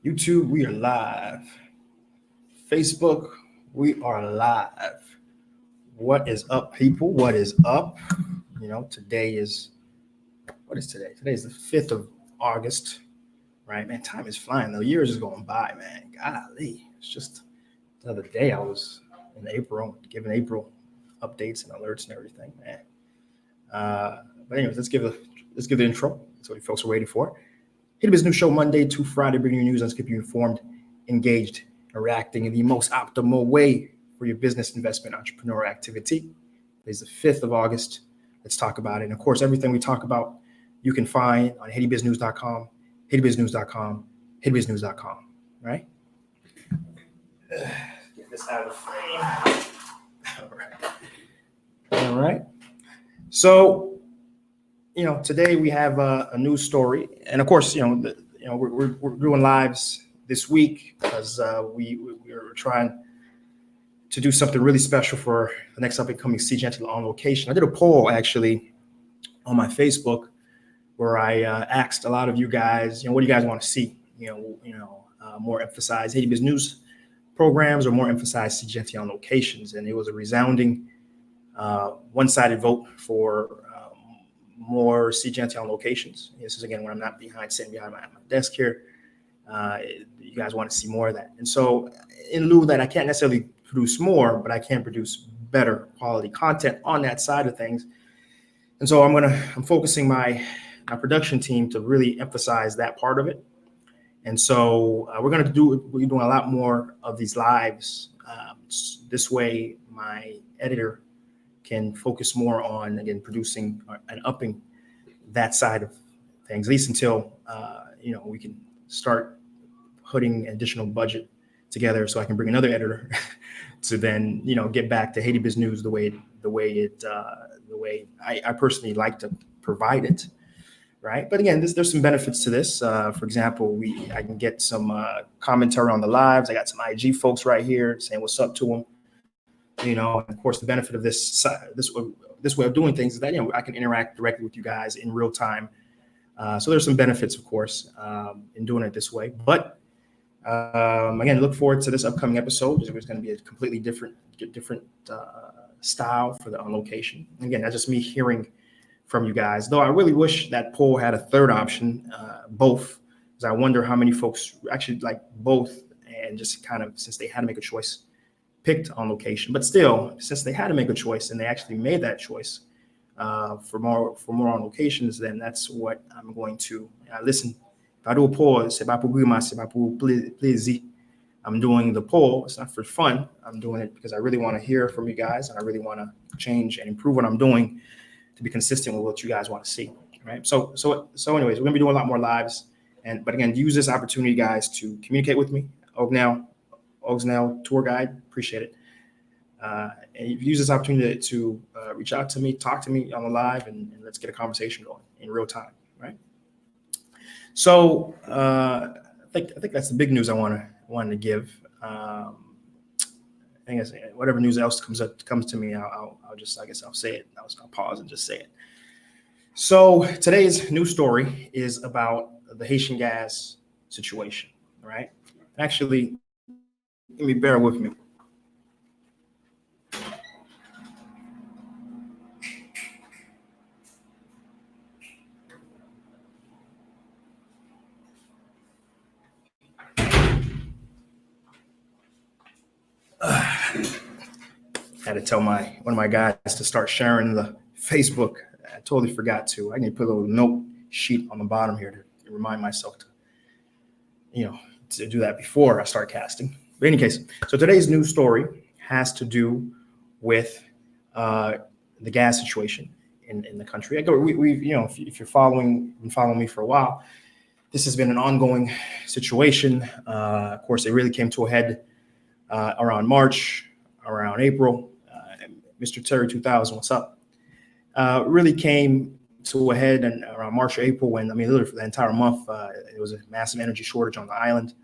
YouTube, we are live. Facebook, we are live. What is up, people? What is up? Today is, what is today? Today is the 5th of August, right? Man, time is flying. The year is just going by, man. Golly. It's just the other day I was in April, giving April updates and alerts and everything, man. But anyways, let's give the intro. That's what you folks are waiting for. Haiti Biz News Show, Monday to Friday, bringing you news and keep you informed, engaged, interacting in the most optimal way for your business, investment, entrepreneur activity. Today's the 5th of August. Let's talk about it. And of course, everything we talk about, you can find on HaitiBizNews.com, HaitiBizNews.com, HaitiBizNews.com, right? Get this out of the frame. All right. So, today we have a news story, and of course, we're doing lives this week because we're trying to do something really special for the next up and coming Seejeanty on location. I did a poll actually on my Facebook where I asked a lot of you guys, what do you guys want to see? More emphasized Haiti Biz News programs or more emphasized Seejeanty on locations, and it was a resounding one-sided vote for more Seejeanty on locations. This is again when I'm not sitting behind my desk here. You guys want to see more of that, and so in lieu of that, I can't necessarily produce more, but I can produce better quality content on that side of things. And so I'm focusing my production team to really emphasize that part of it. And so we're doing a lot more of these lives. This way, my editor can focus more on, again, producing and upping that side of things, at least until, we can start putting additional budget together so I can bring another editor to then, get back to Haiti Biz News the way I personally like to provide it. Right. But again, there's some benefits to this. For example, I can get some commentary on the lives. I got some IG folks right here saying what's up to them. And of course, the benefit of this way of doing things is that, I can interact directly with you guys in real time. So there's some benefits, of course, in doing it this way. But again, look forward to this upcoming episode. It's going to be a completely different style for the on location. Again, that's just me hearing from you guys, though I really wish that poll had a third option, both, because I wonder how many folks actually like both, and just kind of, since they had to make a choice, picked on location. But still, since they had to make a choice and they actually made that choice for more on locations, then that's what I'm going to listen. If I do a poll, I'm doing the poll. It's not for fun. I'm doing it because I really want to hear from you guys, and I really want to change and improve what I'm doing to be consistent with what you guys want to see, right? So anyways, we're gonna be doing a lot more lives, but again, use this opportunity, guys, to communicate with me. Ognell tour guide, appreciate it. And use this opportunity to reach out to me, talk to me on the live, and let's get a conversation going in real time, right? So I think that's the big news I wanted to give. I guess whatever news else comes to me, I'll say it. I'll pause and just say it. So today's news story is about the Haitian gas situation, right? Actually, bear with me. I had to tell one of my guys to start sharing the Facebook. I totally forgot to. I need to put a little note sheet on the bottom here to remind myself to do that before I start casting. But in any case, so today's news story has to do with the gas situation in the country. If you're following me for a while, this has been an ongoing situation. Of course, it really came to a head around March, around April. Mr. Terry 2000, what's up? Really came to a head and around March or April when, literally for the entire month, it was a massive energy shortage on the island.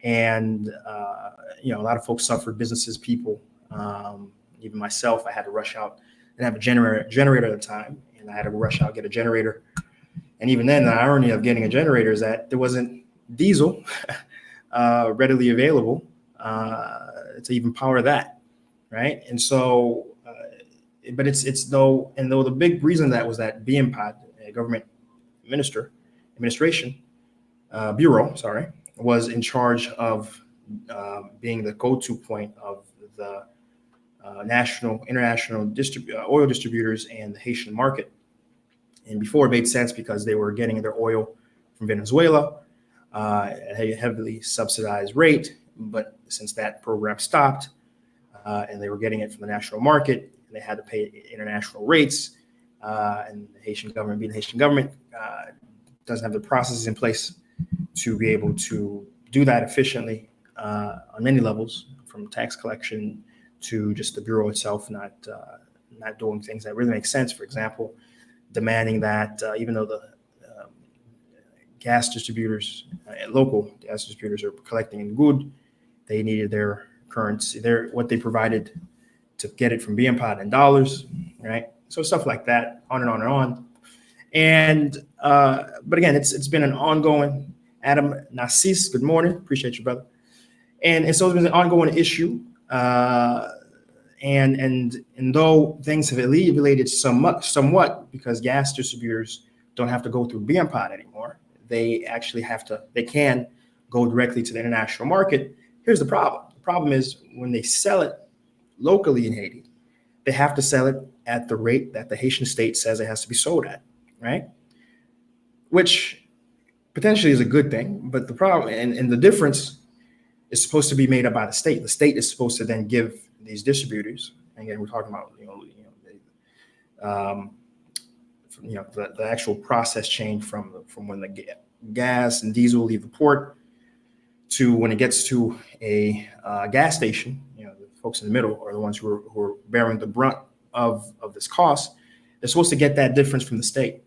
And, a lot of folks suffered, businesses, people, even myself. I had to rush out and have a generator at the time. And I had to rush out, get a generator. And even then, the irony of getting a generator is that there wasn't diesel readily available to even power that, right? And so, but it's though the big reason that was that BMPOD, government administration bureau, was in charge of being the go-to point of the international oil distributors and the Haitian market. And before it made sense because they were getting their oil from Venezuela at a heavily subsidized rate. But since that program stopped and they were getting it from the national market, and they had to pay international rates, and the Haitian government, being the Haitian government, doesn't have the processes in place to be able to do that efficiently on many levels, from tax collection to just the bureau itself not doing things that really make sense. For example, demanding that even though the gas distributors, local gas distributors, are collecting in good, they needed their currency, what they provided to get it from BMPOD in dollars, right? So stuff like that, on and on and on. And but again, it's been an ongoing. Adam Nassis, good morning, appreciate you, brother. And so it's been an ongoing issue. And though things have alleviated somewhat because gas distributors don't have to go through BMPOD anymore, they can go directly to the international market. Here's the problem. The problem is when they sell it locally in Haiti, they have to sell it at the rate that the Haitian state says it has to be sold at, right? Which potentially is a good thing, but the problem and the difference is supposed to be made up by the state. The state is supposed to then give these distributors, and again, we're talking about the actual process chain from when the gas and diesel leave the port to when it gets to a gas station. The folks in the middle are the ones who are bearing the brunt of this cost. They're supposed to get that difference from the state.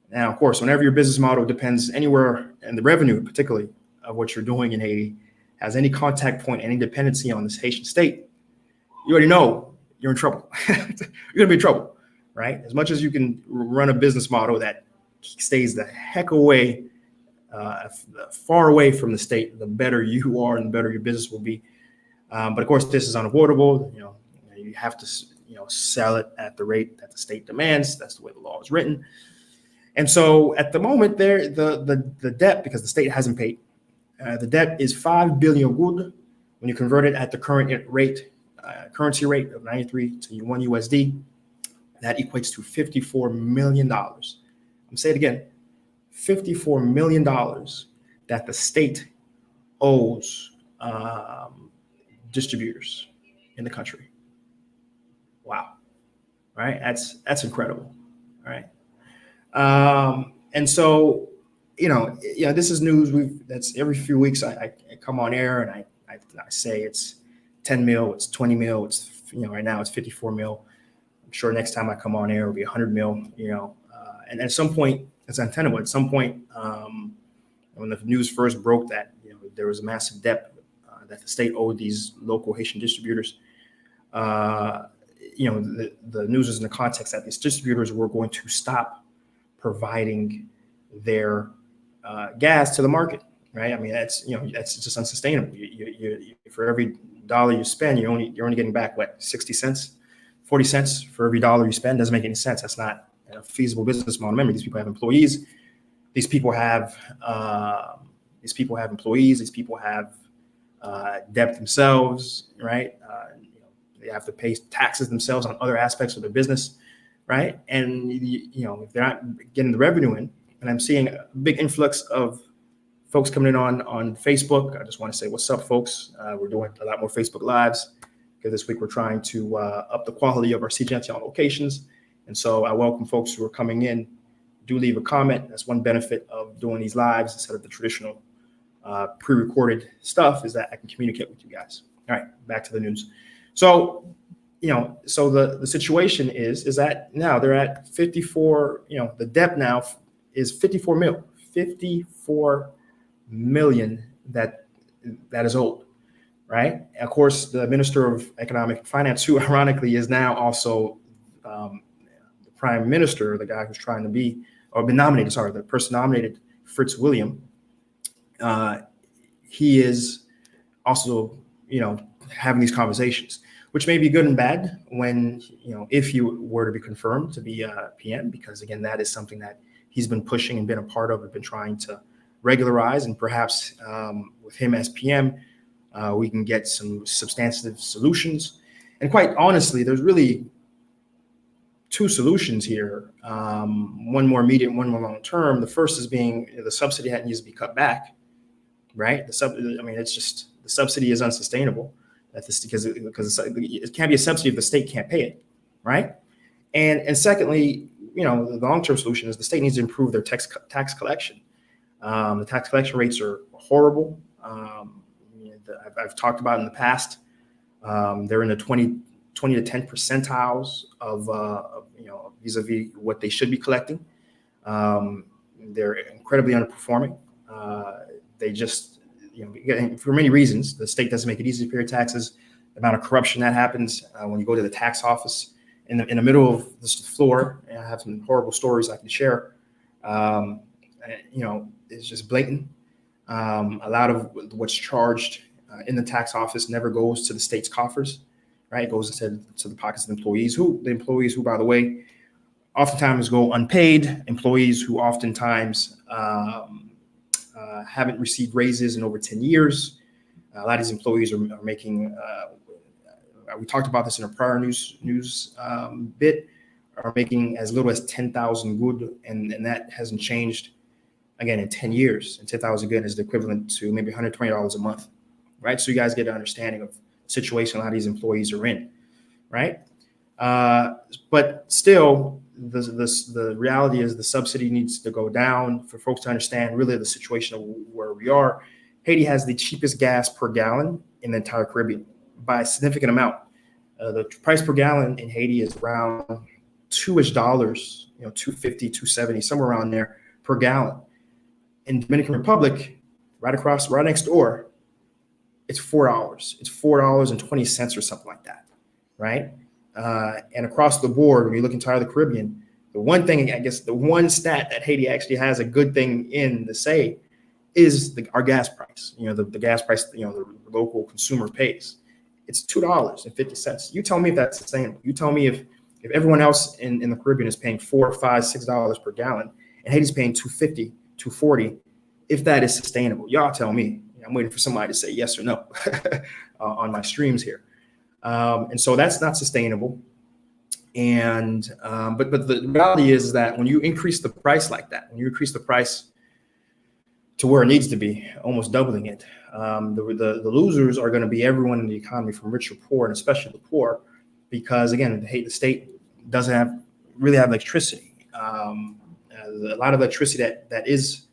Now, of course, whenever your business model depends anywhere, and the revenue particularly of what you're doing in Haiti has any contact point, any dependency on this Haitian state, you already know you're in trouble. You're gonna be in trouble, right? As much as you can run a business model that stays the heck away, far away from the state, the better you are and the better your business will be. But of course, this is unavoidable. You have to sell it at the rate that the state demands. That's the way the law is written. And so at the moment, the debt, because the state hasn't paid, the debt is 5 billion good. When you convert it at the current rate, currency rate of 93 to 1 USD, that equates to $54 million. I'm going to say it again, $54 million that the state owes distributors in the country. Wow. Right? That's incredible. All right. And so, this is news. That's every few weeks I come on air and I say it's 10 mil, it's 20 mil, it's, right now it's 54 mil. I'm sure next time I come on air, it'll be 100 mil, and at some point it's untenable. At some point, when the news first broke that, there was a massive debt that the state owed these local Haitian distributors. The news was in the context that these distributors were going to stop providing their gas to the market, right? I mean, that's just unsustainable. You for every dollar you spend, you're only getting back 60 cents, 40 cents for every dollar you spend. Doesn't make any sense. That's not a feasible business model. Remember, these people have employees. These people have employees. These people have debt themselves, right? They have to pay taxes themselves on other aspects of their business, right? And if they're not getting the revenue in, and I'm seeing a big influx of folks coming in on Facebook. I just want to say what's up, folks. We're doing a lot more Facebook Lives because this week we're trying to up the quality of our Seejeanty on locations. And so I welcome folks who are coming in. Do leave a comment. That's one benefit of doing these lives instead of the traditional pre-recorded stuff, is that I can communicate with you guys. All right, back to the news. So, so the situation is that now they're at 54, the debt now is 54 million that is owed, right? And of course, the Minister of Economic Finance, who ironically is now also the Prime Minister, the guy who's trying to be, or been nominated, the person nominated, Fritz William, he is also, having these conversations, which may be good and bad when, if you were to be confirmed to be a PM, because again, that is something that he's been pushing and been a part of and been trying to regularize. And perhaps with him as PM, we can get some substantive solutions. And quite honestly, there's really two solutions here. One more immediate, one more long term. The first is being the subsidy that needs to be cut back, right? It's just the subsidy is unsustainable. Because it can't be a subsidy if the state can't pay it, right? And secondly, the long-term solution is the state needs to improve their tax collection. The tax collection rates are horrible. I've talked about in the past. They're in the 20 to 10 percentiles of vis-a-vis what they should be collecting. They're incredibly underperforming. They just, for many reasons, the state doesn't make it easy to pay your taxes. The amount of corruption that happens when you go to the tax office in the middle of the floor. And I have some horrible stories I can share. It's just blatant. A lot of what's charged in the tax office never goes to the state's coffers, right? It goes instead to the pockets of the employees who, by the way, oftentimes go unpaid. Employees who oftentimes haven't received raises in over 10 years. A lot of these employees are making, we talked about this in a prior news bit, are making as little as 10,000 good, and that hasn't changed, again, in 10 years. And 10,000 good is the equivalent to maybe $120 a month, right? So you guys get an understanding of the situation a lot of these employees are in, right? But still, the reality is the subsidy needs to go down for folks to understand really the situation of where we are. Haiti has the cheapest gas per gallon in the entire Caribbean by a significant amount. The price per gallon in Haiti is around $2-ish, $2.50, $2.70, somewhere around there per gallon. In Dominican Republic, right next door, it's $4. It's $4.20 or something like that, right? And across the board, when you look entire the Caribbean, the one thing, I guess, the one stat that Haiti actually has a good thing in to say is our gas price. The gas price, the local consumer pays. It's $2.50. You tell me if that's sustainable. You tell me if everyone else in the Caribbean is paying $4, $5, $6 per gallon, and Haiti's paying $2.50, $2.40, if that is sustainable. Y'all tell me. I'm waiting for somebody to say yes or no on my streams here. And so that's not sustainable. And but the reality is that when you increase the price like that, when you increase the price to where it needs to be, almost doubling it, the losers are going to be everyone in the economy, from rich or poor, and especially the poor, because again, the state doesn't really have electricity. A lot of electricity that is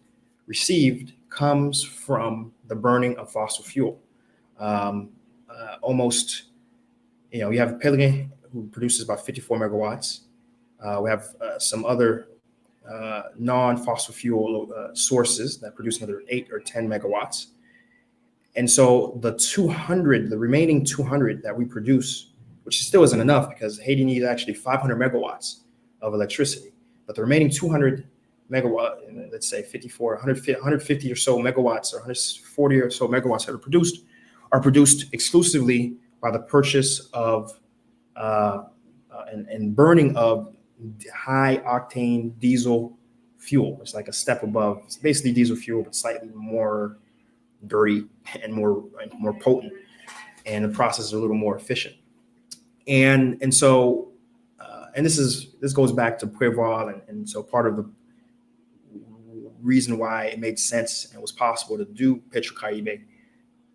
received comes from the burning of fossil fuel. You have Pelican, who produces about 54 megawatts. We have some other non-fossil fuel sources that produce another 8 or 10 megawatts. And so the remaining 200 that we produce, which still isn't enough because Haiti needs actually 500 megawatts of electricity, but the remaining 200 megawatt, let's say 150 or so megawatts, or 140 or so megawatts that are produced exclusively by the purchase of and burning of high octane diesel fuel. It's like a step above. It's basically diesel fuel, but slightly more dirty and more potent, and the process is a little more efficient. And so this goes back to Pueblo, and so part of the reason why it made sense and it was possible to do Petrocaribe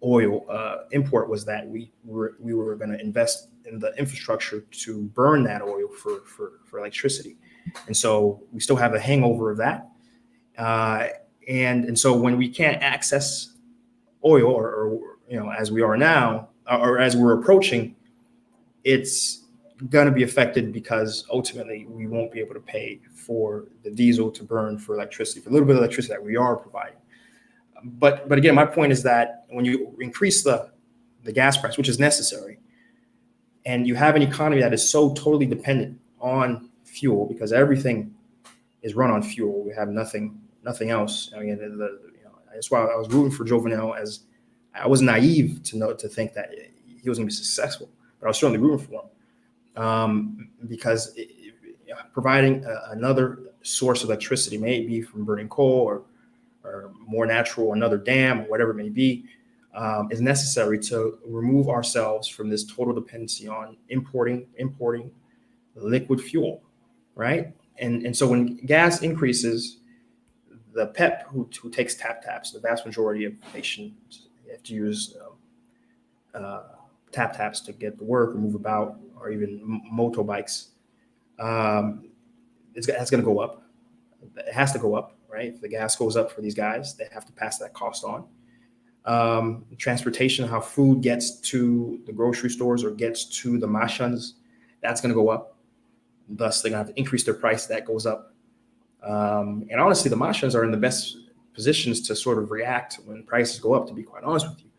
oil import was that we were going to invest in the infrastructure to burn that oil for electricity. And so we still have a hangover of that. And so when we can't access oil or as we are now, or as we're approaching, it's going to be affected because ultimately we won't be able to pay for the diesel to burn for electricity, for a little bit of electricity that we are providing. But again, my point is that when you increase the gas price, which is necessary, and you have an economy that is so totally dependent on fuel, because everything is run on fuel, we have nothing else. I mean, That's why I was rooting for Jovenel, as I was naive to think that he was going to be successful, but I was certainly rooting for him because providing another source of electricity, maybe from burning coal or more natural, another dam, or whatever it may be, is necessary to remove ourselves from this total dependency on importing liquid fuel, right? And so when gas increases, the PEP who takes taps, the vast majority of Haitians have to use taps to get to work or move about, or even motorbikes. That's going to go up. It has to go up, right? If the gas goes up for these guys, they have to pass that cost on. Transportation, how food gets to the grocery stores or gets to the marchands, that's going to go up. Thus, they're going to have to increase their price. That goes up. And honestly, the marchands are in the best positions to sort of react when prices go up, to be quite honest with you.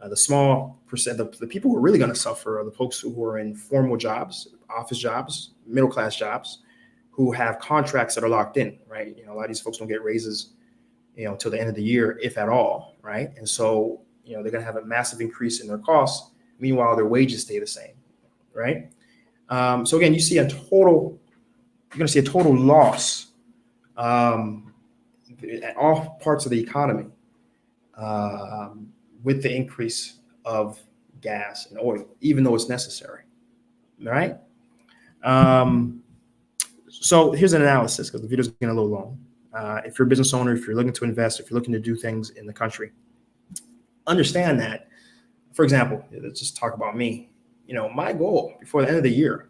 The small percent, the people who are really going to suffer are the folks who are in formal jobs, office jobs, middle-class jobs, who have contracts that are locked in, right? A lot of these folks don't get raises, till the end of the year, if at all, right? And so, they're going to have a massive increase in their costs. Meanwhile, their wages stay the same, right? So again, you're going to see a total loss at all parts of the economy with the increase of gas and oil, even though it's necessary, all right? So here's an analysis, because the video's getting a little long. If you're a business owner, if you're looking to invest, if you're looking to do things in the country, understand that, for example, let's just talk about me. My goal before the end of the year,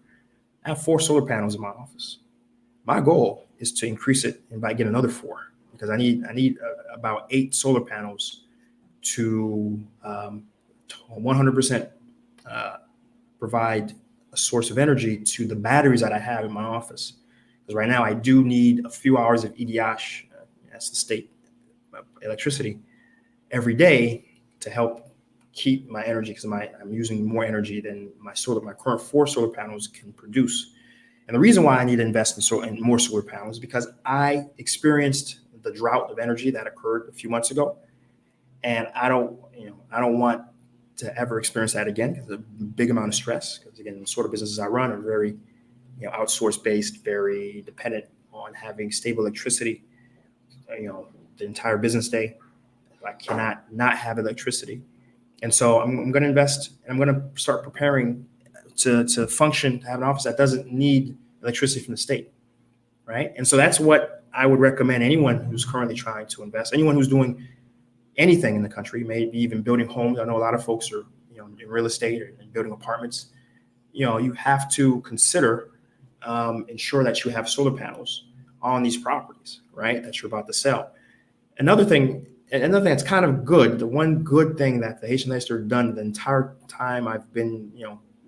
I have 4 solar panels in my office. My goal is to increase it and by get another 4, because I need about 8 solar panels to 100% provide a source of energy to the batteries that I have in my office. Because right now I do need a few hours of EDH, that's the state electricity, every day to help keep my energy, because I'm using more energy than my current 4 solar panels can produce. And the reason why I need to invest in more solar panels is because I experienced the drought of energy that occurred a few months ago, and I don't want to ever experience that again, because it's a big amount of stress. Because again, the sort of businesses I run are very, outsource based, very dependent on having stable electricity, the entire business day. I cannot not have electricity, and so I'm going to invest, and I'm going to start preparing to function, to have an office that doesn't need electricity from the state, right? And so that's what I would recommend anyone who's currently trying to invest, anyone who's doing anything in the country, maybe even building homes. I know a lot of folks are, in real estate and building apartments. You have to consider ensure that you have solar panels on these properties, right, that you're about to sell. Another thing that's kind of good, the one good thing that the Haitian legislature has done the entire time I've been,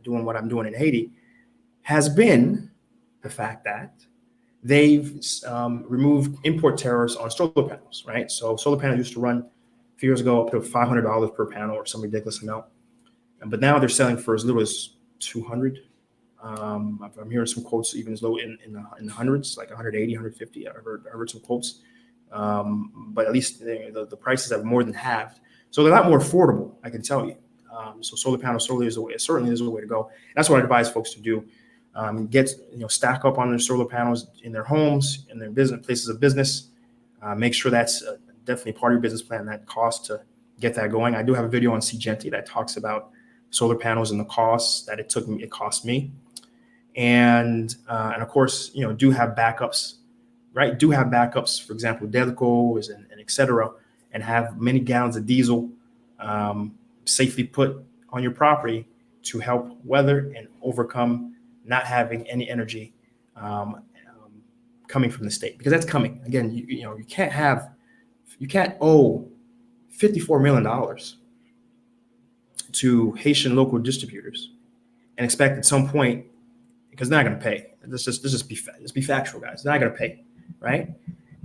doing what I'm doing in Haiti, has been the fact that they've removed import tariffs on solar panels, right? So solar panels used to run a few years ago up to $500 per panel or some ridiculous amount, but now they're selling for as little as $200. I'm hearing some quotes even as low in the hundreds, like 180, 150. I heard some quotes, but at least the prices have more than halved. So they're a lot more affordable, I can tell you. So solar panels certainly is a way to go. And that's what I advise folks to do. Stack up on their solar panels in their homes, in their business places of business. Make sure that's definitely part of your business plan, that cost to get that going. I do have a video on Seejeanty that talks about solar panels and the costs that it cost me. And of course, do have backups, right? Do have backups, for example, Delicos and et cetera, and have many gallons of diesel safely put on your property to help weather and overcome not having any energy coming from the state, because that's coming. Again, you can't owe $54 million to Haitian local distributors and expect at some point, because they're not going to pay. Let's just be factual, guys. They're not going to pay, right?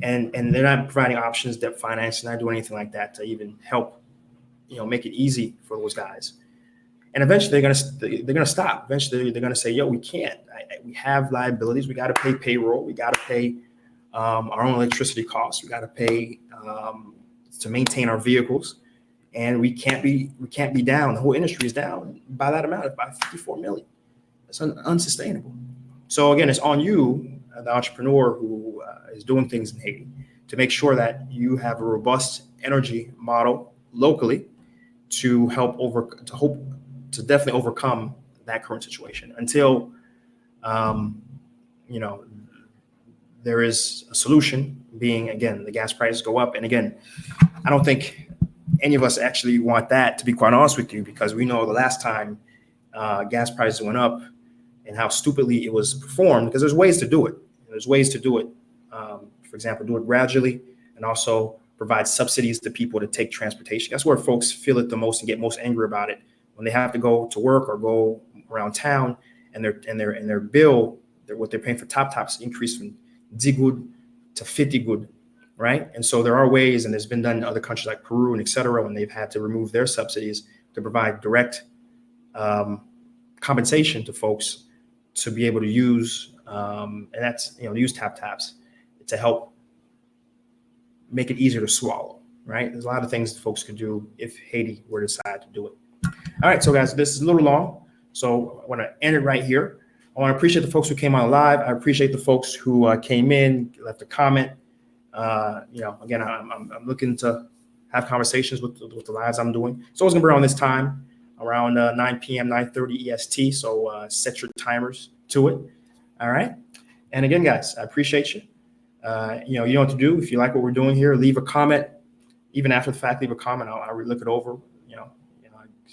And they're not providing options, debt finance, not doing anything like that to even help, make it easy for those guys. And eventually they're gonna stop. Eventually they're gonna say, "Yo, we can't. We have liabilities. We got to pay payroll. We got to pay our own electricity costs. We got to pay to maintain our vehicles, and we can't be down. The whole industry is down by that amount, by 54 million. It's unsustainable. So again, it's on you, the entrepreneur who is doing things in Haiti, to make sure that you have a robust energy model locally to to definitely overcome that current situation until there is a solution. Being, again, the gas prices go up, and again, I don't think any of us actually want that, to be quite honest with you, because we know the last time gas prices went up and how stupidly it was performed, because there's ways to do it. There's ways to do it. For example, do it gradually, and also provide subsidies to people to take transportation. That's where folks feel it the most and get most angry about it, when they have to go to work or go around town, and their bill, what they're paying for tops increased from 10 good to 50 good, right? And so there are ways, and there's been done in other countries like Peru and et cetera, when they've had to remove their subsidies to provide direct compensation to folks to be able to use, and that's, use taps to help make it easier to swallow, right? There's a lot of things that folks could do if Haiti were to decide to do it. All right, so guys, this is a little long, so I want to end it right here. I want to appreciate the folks who came on live. I appreciate the folks who came in, left a comment. Again, I'm looking to have conversations with the lives I'm doing. So it's going to be around this time, around 9 p.m., 9:30 EST. So set your timers to it. All right. And again, guys, I appreciate you. You know what to do. If you like what we're doing here, leave a comment. Even after the fact, leave a comment. I'll look it over.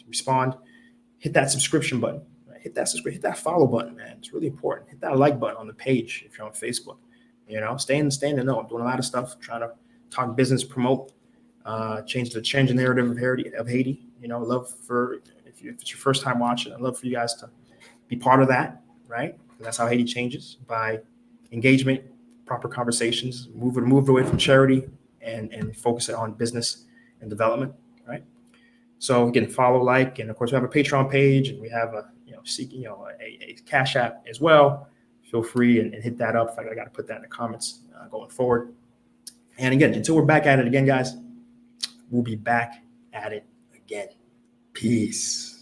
Respond. Hit that subscription button. Right? Hit that follow button, man. It's really important. Hit that like button on the page if you're on Facebook. Stay in the know. I'm doing a lot of stuff, trying to talk business, promote, change the narrative of Haiti. Love for if it's your first time watching, I'd love for you guys to be part of that, right? That's how Haiti changes, by engagement, proper conversations, move away from charity and focus it on business and development, right? So again, follow, like, and of course we have a Patreon page, and we have a Cash App as well. Feel free and hit that up. I got to put that in the comments going forward. And again, until we're back at it again, guys, we'll be back at it again. Peace.